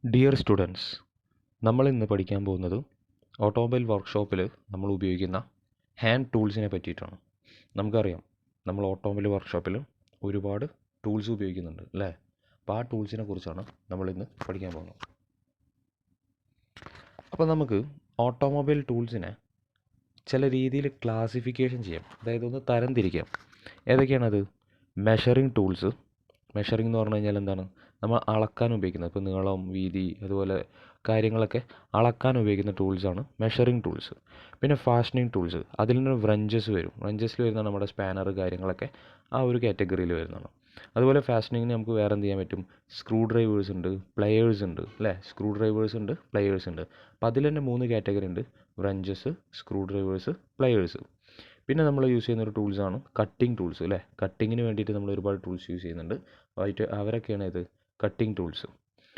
Dear students, നമ്മൾ ഇന്ന് പഠിക്കാൻ പോകുന്നത് ഓട്ടോമൊബൈൽ വർക്ക്ഷോപ്പിൽ നമ്മൾ ഉപയോഗിക്കുന്ന ഹാൻഡ് ടൂൾസിനെ പറ്റിയിട്ടാണ്. നമുക്കറിയാം, നമ്മൾ ഓട്ടോമൊബൈൽ വർക്ക്ഷോപ്പിൽ ഒരുപാട് ടൂൾസ് ഉപയോഗിക്കുന്നുണ്ട് അല്ലേ? അപ്പോൾ ആ ടൂൾസിനെ കുറിച്ചാണ് നമ്മൾ ഇന്ന് പഠിക്കാൻ പോകുന്നത്. അപ്പോൾ നമുക്ക് ഓട്ടോമൊബൈൽ ടൂൾസിനെ ചില രീതിയിൽ ക്ലാസിഫിക്കേഷൻ ചെയ്യാം, അതായത് ഒന്ന് തരംതിരിക്കാം. ഏതൊക്കെയാണത്? Measuring tools. മെഷറിംഗ് എന്ന് പറഞ്ഞു കഴിഞ്ഞാൽ എന്താണ്? നമ്മൾ അളക്കാൻ ഉപയോഗിക്കുന്നത്, ഇപ്പോൾ നീളം, വീതി, അതുപോലെ കാര്യങ്ങളൊക്കെ അളക്കാൻ ഉപയോഗിക്കുന്ന ടൂൾസാണ് മെഷറിംഗ് ടൂൾസ്. പിന്നെ ഫാഷനിങ് ടൂൾസ്, അതിൽ നിന്ന് വ്രഞ്ചസ് വരും. വ്രഞ്ചസിൽ വരുന്ന നമ്മുടെ സ്പാനർ കാര്യങ്ങളൊക്കെ ആ ഒരു കാറ്റഗറിയിൽ വരുന്നതാണ്. അതുപോലെ ഫാഷനിങ്ങിന് നമുക്ക് വേറെ എന്ത് ചെയ്യാൻ പറ്റും? സ്ക്രൂ ഡ്രൈവേഴ്സ് ഉണ്ട്, പ്ലെയേഴ്സ് ഉണ്ട് അല്ലേ? സ്ക്രൂ ഡ്രൈവേഴ്സ് ഉണ്ട്, പ്ലെയേഴ്സ് ഉണ്ട്. അപ്പോൾ അതിൽ തന്നെ 3 കാറ്റഗറി ഉണ്ട്: വ്രഞ്ചസ്, സ്ക്രൂ ഡ്രൈവേഴ്സ്, പ്ലെയേഴ്സ്. പിന്നെ നമ്മൾ യൂസ് ചെയ്യുന്ന ഒരു ടൂൾസാണ് കട്ടിംഗ് ടൂൾസ് അല്ലേ? കട്ടിങ്ങിന് വേണ്ടിയിട്ട് നമ്മൾ ഒരുപാട് ടൂൾസ് യൂസ് ചെയ്യുന്നുണ്ട്. അവരൊക്കെയാണ് ഇത് കട്ടിംഗ് ടൂൾസ്.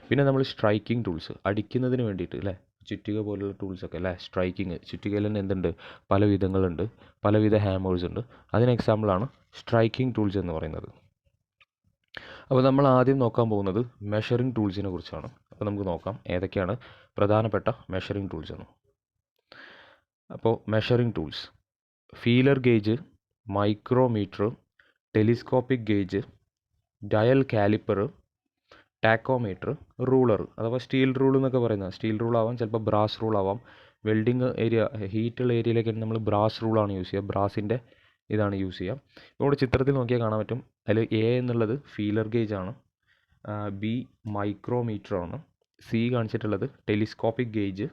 പിന്നെ നമ്മൾ സ്ട്രൈക്കിംഗ് ടൂൾസ്, അടിക്കുന്നതിന് വേണ്ടിയിട്ട് അല്ലേ? ചുറ്റിക പോലുള്ള ടൂൾസൊക്കെ അല്ലേ? സ്ട്രൈക്കിങ്, ചുറ്റികയിൽ തന്നെ എന്തുണ്ട്? പല വിധങ്ങളുണ്ട്, പലവിധ ഹാമേഴ്സ് ഉണ്ട്. അതിന് എക്സാമ്പിളാണ് സ്ട്രൈക്കിംഗ് ടൂൾസ് എന്ന് പറയുന്നത്. അപ്പോൾ നമ്മൾ ആദ്യം നോക്കാൻ പോകുന്നത് മെഷറിംഗ് ടൂൾസിനെ കുറിച്ചാണ്. അപ്പോൾ നമുക്ക് നോക്കാം ഏതൊക്കെയാണ് പ്രധാനപ്പെട്ട മെഷറിംഗ് ടൂൾസ് എന്ന്. അപ്പോൾ measuring tools: feeler gauge, micrometer, telescopic gauge, dial calliper, tachometer, ruler അഥവാ സ്റ്റീൽ റൂൾ എന്നൊക്കെ പറയുന്നത്. സ്റ്റീൽ റൂൾ ആവാം, ചിലപ്പോൾ ബ്രാസ് റൂൾ ആവാം. വെൽഡിങ് ഏരിയ, ഹീറ്റുള്ള ഏരിയയിലേക്ക് നമ്മൾ ബ്രാസ് റൂളാണ് യൂസ് ചെയ്യുക. ബ്രാസിൻ്റെ ഇതാണ് യൂസ് ചെയ്യുക. ഇപ്പോൾ ഇവിടെ ചിത്രത്തിൽ നോക്കിയാൽ കാണാൻ പറ്റും, അതിൽ എ എന്നുള്ളത് ഫീലർ ഗേജ് ആണ്, ബി മൈക്രോമീറ്റർ ആണ്, സി കാണിച്ചിട്ടുള്ളത് ടെലിസ്കോപ്പിക് ഗേജ്,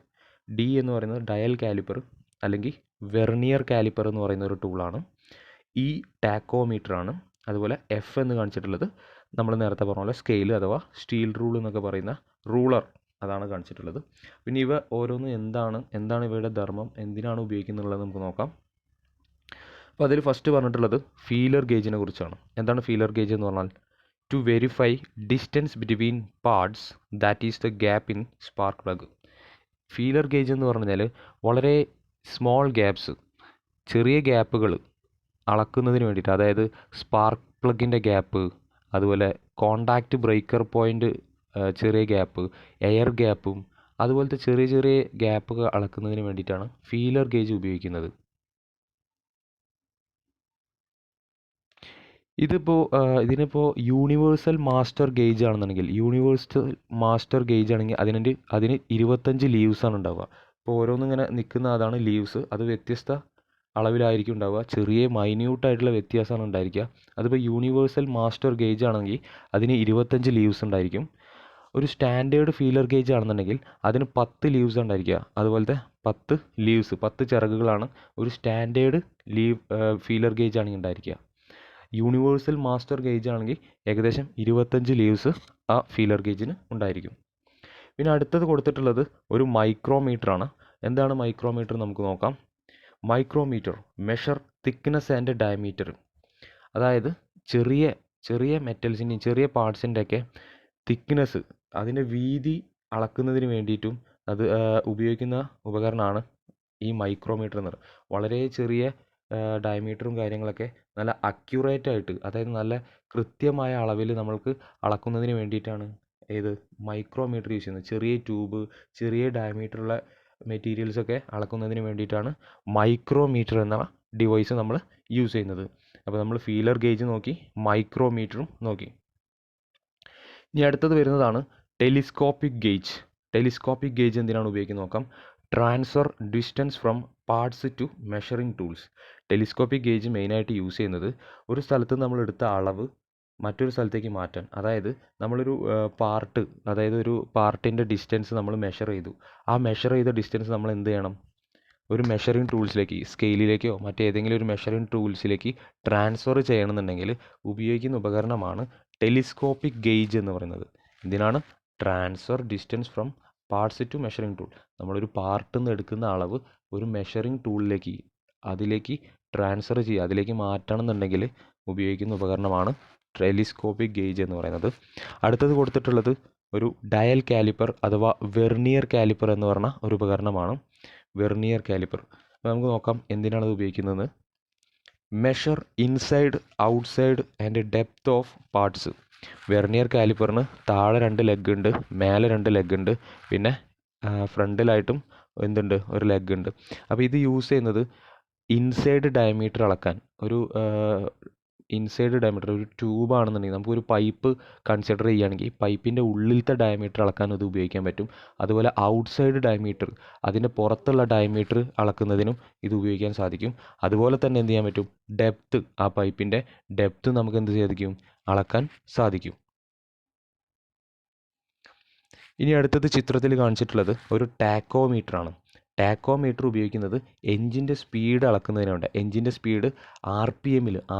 ഡി എന്ന് പറയുന്നത് ഡയൽ കാലിപ്പർ അല്ലെങ്കിൽ വെർണിയർ കാലിപ്പർ എന്ന് പറയുന്ന ഒരു ടൂളാണ്, ഇ ടാക്കോമീറ്റർ ആണ്, അതുപോലെ എഫ് എന്ന് കാണിച്ചിട്ടുള്ളത് നമ്മൾ നേരത്തെ പറഞ്ഞ പോലെ സ്കെയിൽ അഥവാ സ്റ്റീൽ റൂൾ എന്നൊക്കെ പറയുന്ന റൂളർ, അതാണ് കാണിച്ചിട്ടുള്ളത്. പിന്നെ ഇവ ഓരോന്നും എന്താണ് ഇവയുടെ ധർമ്മം, എന്തിനാണ് ഉപയോഗിക്കുന്നുള്ളത് നമുക്ക് നോക്കാം. അപ്പോൾ അതിൽ ഫസ്റ്റ് പറഞ്ഞിട്ടുള്ളത് ഫീലർ ഗേജിനെ കുറിച്ചാണ്. എന്താണ് ഫീലർ ഗേജ് എന്ന് പറഞ്ഞാൽ? To verify distance between parts, that is the gap in spark plug. Feeler gauge എന്ന് പറഞ്ഞാൽ വളരെ സ്മോൾ ഗ്യാപ്സ്, ചെറിയ ഗ്യാപ്പുകൾ അളക്കുന്നതിന് വേണ്ടിയിട്ട്, അതായത് സ്പാർക്ക് പ്ലഗിൻ്റെ ഗ്യാപ്പ്, അതുപോലെ കോണ്ടാക്റ്റ് ബ്രേക്കർ പോയിൻ്റ് ചെറിയ ഗ്യാപ്പ്, എയർ ഗ്യാപ്പും അതുപോലത്തെ ചെറിയ ചെറിയ ഗ്യാപ്പുകൾ അളക്കുന്നതിന് വേണ്ടിയിട്ടാണ് ഫീലർ ഗേജ് ഉപയോഗിക്കുന്നത്. ഇതിനിപ്പോൾ യൂണിവേഴ്സൽ മാസ്റ്റർ ഗേജ് ആണെന്നുണ്ടെങ്കിൽ, അതിന് 25 ലീവ്സാണ് ഉണ്ടാവുക. ഇപ്പോൾ ഓരോന്നിങ്ങനെ നിൽക്കുന്ന അതാണ് ലീവ്സ്. അത് വ്യത്യസ്ത അളവിലായിരിക്കും ഉണ്ടാവുക, ചെറിയ മൈന്യൂട്ടായിട്ടുള്ള വ്യത്യാസമാണ് ഉണ്ടായിരിക്കുക. അതിപ്പോൾ യൂണിവേഴ്സൽ മാസ്റ്റർ ഗേജ് ആണെങ്കിൽ അതിന് 25 ലീവ്സ് ഉണ്ടായിരിക്കും. ഒരു സ്റ്റാൻഡേർഡ് ഫീലർ ഗേജ് ആണെന്നുണ്ടെങ്കിൽ അതിന് 10 ലീവ്സ് ഉണ്ടായിരിക്കുക. അതുപോലത്തെ 10 ചിറകുകളാണ് ഒരു സ്റ്റാൻഡേർഡ് ഫീലർ ഗേജ് ആണെങ്കിൽ ഉണ്ടായിരിക്കുക. യൂണിവേഴ്സൽ മാസ്റ്റർ ഗേജ് ആണെങ്കിൽ ഏകദേശം 25 ലീവ്സ് ആ ഫീലർ ഗേജിന് ഉണ്ടായിരിക്കും. പിന്നെ അടുത്തത് കൊടുത്തിട്ടുള്ളത് ഒരു മൈക്രോമീറ്റർ ആണ്. എന്താണ് മൈക്രോമീറ്റർ നമുക്ക് നോക്കാം. Micrometer measure thickness and diameter, അതായത് ചെറിയ ചെറിയ മെറ്റൽസിൻ്റെയും ചെറിയ പാർട്സിൻ്റെയൊക്കെ തിക്നെസ്, അതിൻ്റെ വീതി അളക്കുന്നതിന് വേണ്ടിയിട്ടും അത് ഉപയോഗിക്കുന്ന ഉപകരണമാണ് ഈ മൈക്രോമീറ്റർ എന്ന് പറയുന്നത്. വളരെ ചെറിയ ഡയമീറ്ററും കാര്യങ്ങളൊക്കെ നല്ല അക്യുറേറ്റ് ആയിട്ട്, അതായത് നല്ല കൃത്യമായ അളവിൽ നമ്മൾക്ക് അളക്കുന്നതിന് വേണ്ടിയിട്ടാണ് ഏത് മൈക്രോമീറ്റർ യൂസ് ചെയ്യുന്നത്. ചെറിയ ട്യൂബ്, ചെറിയ ഡയമീറ്ററുള്ള മെറ്റീരിയൽസൊക്കെ അളക്കുന്നതിന് വേണ്ടിയിട്ടാണ് മൈക്രോമീറ്റർ എന്ന ഡിവൈസ് നമ്മൾ യൂസ് ചെയ്യുന്നത്. അപ്പോൾ നമ്മൾ ഫീലർ ഗേജ് നോക്കി, മൈക്രോമീറ്ററും നോക്കി. ഇനി അടുത്തത് വരുന്നതാണ് ടെലിസ്കോപ്പിക് ഗേജ്. ടെലിസ്കോപ്പിക് ഗേജ് എന്തിനാണ് ഉപയോഗിക്കുന്നത് നോക്കാം. Transfer distance from parts to measuring tools. Telescopic gauge മെയിനായിട്ട് യൂസ് ചെയ്യുന്നത് ഒരു സ്ഥലത്ത് നമ്മൾ എടുത്ത അളവ് മറ്റൊരു സ്ഥലത്തേക്ക് മാറ്റാൻ. അതായത് നമ്മളൊരു അതായത് ഒരു പാർട്ടിൻ്റെ ഡിസ്റ്റൻസ് നമ്മൾ മെഷർ ചെയ്തു. ആ മെഷർ ചെയ്ത ഡിസ്റ്റൻസ് നമ്മൾ എന്ത് ചെയ്യണം? ഒരു മെഷറിംഗ് ടൂൾസിലേക്ക്, സ്കെയിലിലേക്കോ മറ്റേതെങ്കിലും ഒരു മെഷറിംഗ് ടൂൾസിലേക്ക് ട്രാൻസ്ഫർ ചെയ്യണമെന്നുണ്ടെങ്കിൽ ഉപയോഗിക്കുന്ന ഉപകരണമാണ് ടെലിസ്കോപ്പിക് ഗേജ് എന്ന് പറയുന്നത്. ഇതിനാണ് transfer distance from parts to measuring tool. നമ്മളൊരു പാർട്ടിൽ നിന്ന് എടുക്കുന്ന അളവ് ഒരു മെഷറിംഗ് ടൂളിലേക്ക്, അതിലേക്ക് ട്രാൻസ്ഫർ ചെയ്യുക, അതിലേക്ക് മാറ്റണം എന്നുണ്ടെങ്കിൽ ഉപയോഗിക്കുന്ന ഉപകരണമാണ് ടെലിസ്കോപ്പിക് ഗേജ് എന്ന് പറയുന്നത്. അടുത്തത് കൊടുത്തിട്ടുള്ളത് ഒരു ഡയൽ കാലിപ്പർ അഥവാ വെർണിയർ കാലിപ്പർ എന്ന് പറഞ്ഞ ഒരു ഉപകരണമാണ്. വെർണിയർ കാലിപ്പർ അപ്പോൾ നമുക്ക് നോക്കാം എന്തിനാണ് അത് ഉപയോഗിക്കുന്നത്. Measure inside, outside and depth of parts. Vernier കാലിപ്പറിന് താഴെ 2 ലെഗ് ഉണ്ട്, മേലെ 2 ലെഗ് ഉണ്ട്, പിന്നെ ഫ്രണ്ടിലായിട്ടും എന്തുണ്ട്, ഒരു ലെഗ് ഉണ്ട്. അപ്പോൾ ഇത് യൂസ് ചെയ്യുന്നത് ഇൻസൈഡ് ഡയമീറ്റർ അളക്കാൻ. ഒരു ഇൻസൈഡ് ഡയമീറ്റർ, ഒരു ട്യൂബ് ആണെന്നുണ്ടെങ്കിൽ നമുക്കൊരു പൈപ്പ് കൺസിഡർ ചെയ്യുകയാണെങ്കിൽ പൈപ്പിൻ്റെ ഉള്ളിലത്തെ ഡയമീറ്റർ അളക്കാൻ ഇത് ഉപയോഗിക്കാൻ പറ്റും. അതുപോലെ ഔട്ട്സൈഡ് ഡയമീറ്റർ, അതിൻ്റെ പുറത്തുള്ള ഡയമീറ്റർ അളക്കുന്നതിനും ഇത് ഉപയോഗിക്കാൻ സാധിക്കും. അതുപോലെ തന്നെ എന്ത് ചെയ്യാൻ പറ്റും, ഡെപ്ത്ത്, ആ പൈപ്പിൻ്റെ ഡെപ്ത്ത് നമുക്ക് എന്ത് സാധിക്കും, അളക്കാൻ സാധിക്കും. ഇനി അടുത്തത് ചിത്രത്തിൽ കാണിച്ചിട്ടുള്ളത് ഒരു ടാക്കോമീറ്റർ ആണ്. ടാക്കോമീറ്റർ ഉപയോഗിക്കുന്നത് എഞ്ചിൻ്റെ സ്പീഡ് അളക്കുന്നതിനുണ്ട്. എഞ്ചിൻ്റെ സ്പീഡ്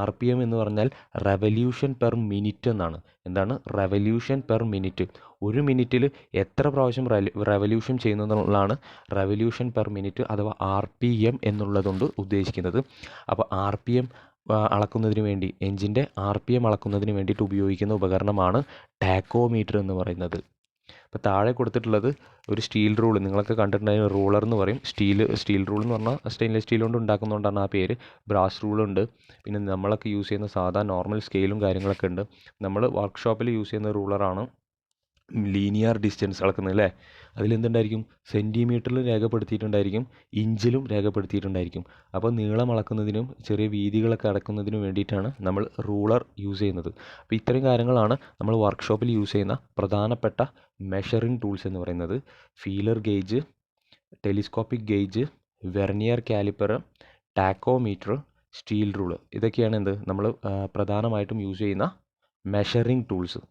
RPM എന്ന് പറഞ്ഞാൽ റെവല്യൂഷൻ പെർ മിനിറ്റ് എന്നാണ്. എന്താണ് റെവല്യൂഷൻ പെർ മിനിറ്റ്? ഒരു മിനിറ്റിൽ എത്ര പ്രാവശ്യം റെവല്യൂഷൻ ചെയ്യുന്നതെന്നുള്ളതാണ് റെവല്യൂഷൻ പെർ മിനിറ്റ് അഥവാ RPM എന്നുള്ളതുകൊണ്ട് ഉദ്ദേശിക്കുന്നത്. അപ്പോൾ RPM അളക്കുന്നതിന് വേണ്ടി, എഞ്ചിൻ്റെ RPM അളക്കുന്നതിന് വേണ്ടിയിട്ട് ഉപയോഗിക്കുന്ന ഉപകരണമാണ് ടാക്കോമീറ്റർ എന്ന് പറയുന്നത്. ഇപ്പോൾ താഴെ കൊടുത്തിട്ടുള്ളത് ഒരു സ്റ്റീൽ റൂൾ, നിങ്ങളൊക്കെ കണ്ടിട്ടുണ്ടായ റൂളർ എന്ന് പറയും. സ്റ്റീൽ റൂൾ എന്ന് പറഞ്ഞാൽ സ്റ്റെയിൻലെസ് സ്റ്റീൽ കൊണ്ട് ഉണ്ടാക്കുന്നതുകൊണ്ടാണ് ആ പേര്. ബ്രാസ് റൂളുണ്ട്, പിന്നെ നമ്മളൊക്കെ യൂസ് ചെയ്യുന്ന സാധാ നോർമൽ സ്കെയിലും കാര്യങ്ങളൊക്കെ ഉണ്ട്. നമ്മൾ വർക്ക്ഷോപ്പിൽ യൂസ് ചെയ്യുന്ന റൂളറാണ് ലീനിയർ ഡിസ്റ്റൻസ് അളക്കുന്നത് അല്ലേ. അതിലെന്തുണ്ടായിരിക്കും, സെൻറ്റിമീറ്ററിലും രേഖപ്പെടുത്തിയിട്ടുണ്ടായിരിക്കും, ഇഞ്ചിലും രേഖപ്പെടുത്തിയിട്ടുണ്ടായിരിക്കും. അപ്പോൾ നീളം അളക്കുന്നതിനും ചെറിയ വീതികളൊക്കെ അളക്കുന്നതിനും വേണ്ടിയിട്ടാണ് നമ്മൾ റൂളർ യൂസ് ചെയ്യുന്നത്. അപ്പോൾ ഇത്രയും കാര്യങ്ങളാണ് നമ്മൾ വർക്ക്ഷോപ്പിൽ യൂസ് ചെയ്യുന്ന പ്രധാനപ്പെട്ട മെഷറിംഗ് ടൂൾസ് എന്ന് പറയുന്നത്. Feeler gauge, telescopic gauge, vernier calliper, tachometer, steel rule, ഇതൊക്കെയാണ് നമ്മൾ പ്രധാനമായിട്ടും യൂസ് ചെയ്യുന്ന മെഷറിംഗ് ടൂൾസ്.